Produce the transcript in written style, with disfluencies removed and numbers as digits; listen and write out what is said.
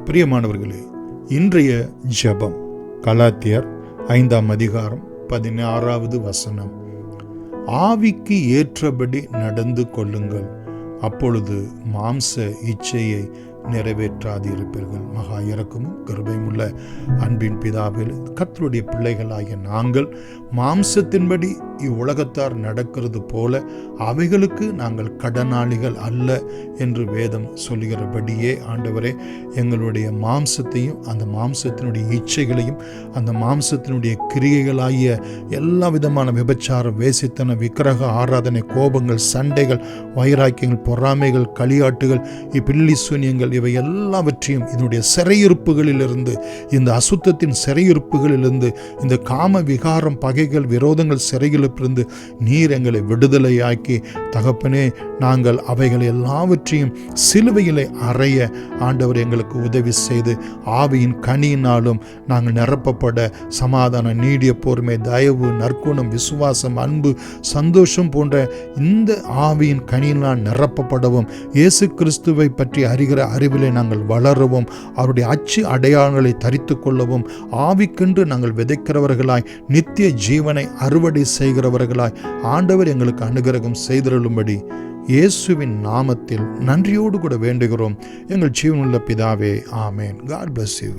பிரியமானவர்களே, இன்றைய ஜெபம் கலாத்தியர் 5ஆம் அதிகாரம் 16வது வசனம். ஆவிக்கு ஏற்றபடி நடந்து கொள்ளுங்கள், அப்பொழுது மாம்ச இச்சையை நிறைவேற்றாதிருப்பீர்கள். மகா இரக்கமும் கிருபையும் உள்ள அன்பின் பிதாவில் கர்த்தருடைய பிள்ளைகளாகிய நாங்கள் மாம்சத்தின்படி இவ்வுலகத்தார் நடக்கிறது போல அவைகளுக்கு நாங்கள் கடனாளிகள் அல்ல என்று வேதம் சொல்லுகிறபடியே ஆண்டவரே, எங்களுடைய மாம்சத்தையும் அந்த மாம்சத்தினுடைய இச்சைகளையும் அந்த மாம்சத்தினுடைய கிரியைகளாகிய எல்லா விதமான விபச்சாரம், வேசித்தன, விக்கிரக ஆராதனை, கோபங்கள், சண்டைகள், வைராக்கியங்கள், பொறாமைகள், களியாட்டுகள், இப்பில்லி சூனியங்கள், இவை எல்லாவற்றையும் இதனுடைய சிறையிருப்புகளிலிருந்து, இந்த அசுத்தத்தின் சிறையிருப்புகளிலிருந்து, இந்த காம விகாரம், பகைகள், விரோதங்கள் சிறையிலிருந்து நீர் எங்களை விடுதலையாக்கி தகப்பனே, நாங்கள் அவைகளை எல்லாவற்றையும் சிலுவையிலே அறைய ஆண்டவர் எங்களுக்கு உதவி செய்து ஆவியின் கனியினாலும் நாங்கள் நிரப்பப்பட சமாதானம், நீடிய பொறுமை, தயவு, நற்குணம், விசுவாசம், அன்பு, சந்தோஷம் போன்ற இந்த ஆவியின் கனியினால் நிரப்பப்படவும், இயேசு கிறிஸ்துவை பற்றி அறிகிற அறிவிலே நாங்கள் வளரவும், அவருடைய அச்சு அடையாளங்களை தரித்து கொள்ளவும், ஆவிக்கென்று நாங்கள் விதைக்கிறவர்களாய் நித்திய ஜீவனை அறுவடை செய்கிறவர்களாய் ஆண்டவர் எங்களுக்கு அனுகிரகம் செய்திருளும்படி இயேசுவின் நாமத்தில் நன்றியோடு கூட வேண்டுகிறோம் எங்கள் ஜீவனுள்ள பிதாவே. ஆமேன். God bless you.